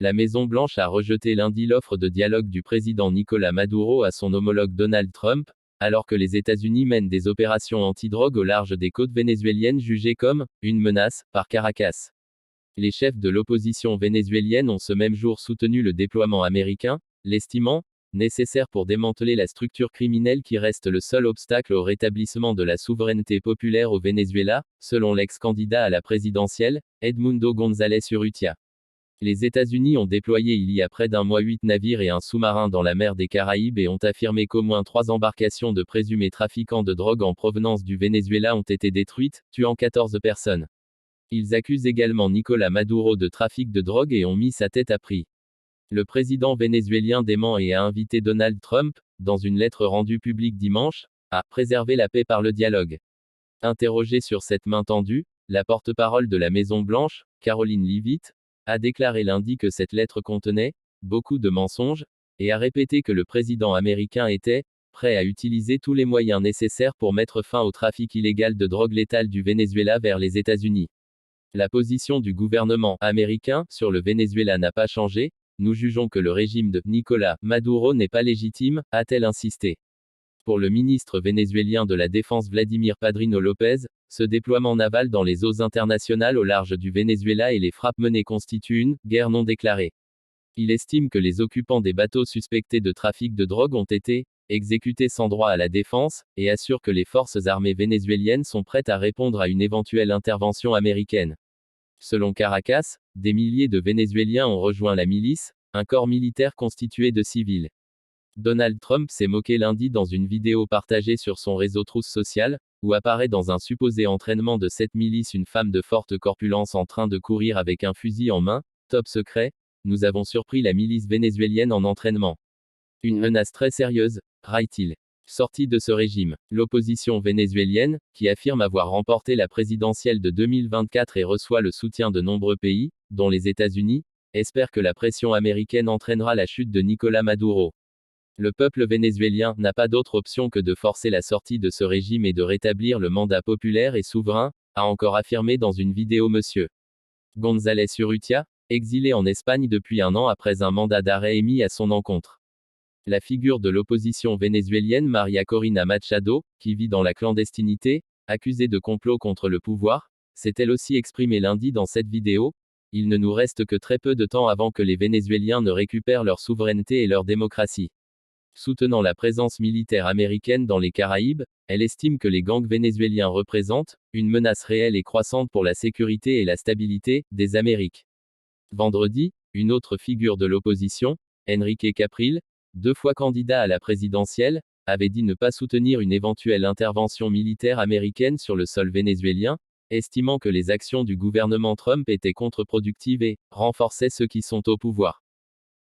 La Maison-Blanche a rejeté lundi l'offre de dialogue du président Nicolás Maduro à son homologue Donald Trump, alors que les États-Unis mènent des opérations anti-drogue au large des côtes vénézuéliennes jugées comme une menace par Caracas. Les chefs de l'opposition vénézuélienne ont ce même jour soutenu le déploiement américain, l'estimant nécessaire pour démanteler la structure criminelle qui reste le seul obstacle au rétablissement de la souveraineté populaire au Venezuela, selon l'ex-candidat à la présidentielle, Edmundo González Urrutia. Les États-Unis ont déployé il y a près d'un mois 8 navires et un sous-marin dans la mer des Caraïbes et ont affirmé qu'au moins 3 embarcations de présumés trafiquants de drogue en provenance du Venezuela ont été détruites, tuant 14 personnes. Ils accusent également Nicolás Maduro de trafic de drogue et ont mis sa tête à prix. Le président vénézuélien dément et a invité Donald Trump, dans une lettre rendue publique dimanche, à préserver la paix par le dialogue. Interrogée sur cette main tendue, la porte-parole de la Maison-Blanche, Caroline Leavitt, a déclaré lundi que cette lettre contenait beaucoup de mensonges, et a répété que le président américain était prêt à utiliser tous les moyens nécessaires pour mettre fin au trafic illégal de drogue létale du Venezuela vers les États-Unis. La position du gouvernement américain sur le Venezuela n'a pas changé, nous jugeons que le régime de Nicolás Maduro n'est pas légitime, a-t-elle insisté. Pour le ministre vénézuélien de la Défense Vladimir Padrino López, ce déploiement naval dans les eaux internationales au large du Venezuela et les frappes menées constituent une guerre non déclarée. Il estime que les occupants des bateaux suspectés de trafic de drogue ont été exécutés sans droit à la défense, et assure que les forces armées vénézuéliennes sont prêtes à répondre à une éventuelle intervention américaine. Selon Caracas, des milliers de Vénézuéliens ont rejoint la milice, un corps militaire constitué de civils. Donald Trump s'est moqué lundi dans une vidéo partagée sur son réseau Truth Social, où apparaît dans un supposé entraînement de cette milice une femme de forte corpulence en train de courir avec un fusil en main. Top secret, nous avons surpris la milice vénézuélienne en entraînement. Une menace très sérieuse, raille-t-il. Sortie de ce régime, l'opposition vénézuélienne, qui affirme avoir remporté la présidentielle de 2024 et reçoit le soutien de nombreux pays, dont les États-Unis, espère que la pression américaine entraînera la chute de Nicolás Maduro. Le peuple vénézuélien n'a pas d'autre option que de forcer la sortie de ce régime et de rétablir le mandat populaire et souverain, a encore affirmé dans une vidéo M. González Urrutia, exilé en Espagne depuis un an après un mandat d'arrêt émis à son encontre. La figure de l'opposition vénézuélienne María Corina Machado, qui vit dans la clandestinité, accusée de complot contre le pouvoir, s'est elle aussi exprimée lundi dans cette vidéo. Il ne nous reste que très peu de temps avant que les Vénézuéliens ne récupèrent leur souveraineté et leur démocratie. Soutenant la présence militaire américaine dans les Caraïbes, elle estime que les gangs vénézuéliens représentent une menace réelle et croissante pour la sécurité et la stabilité des Amériques. Vendredi, une autre figure de l'opposition, Enrique Capriles, 2 fois candidat à la présidentielle, avait dit ne pas soutenir une éventuelle intervention militaire américaine sur le sol vénézuélien, estimant que les actions du gouvernement Trump étaient contre-productives et renforçaient ceux qui sont au pouvoir.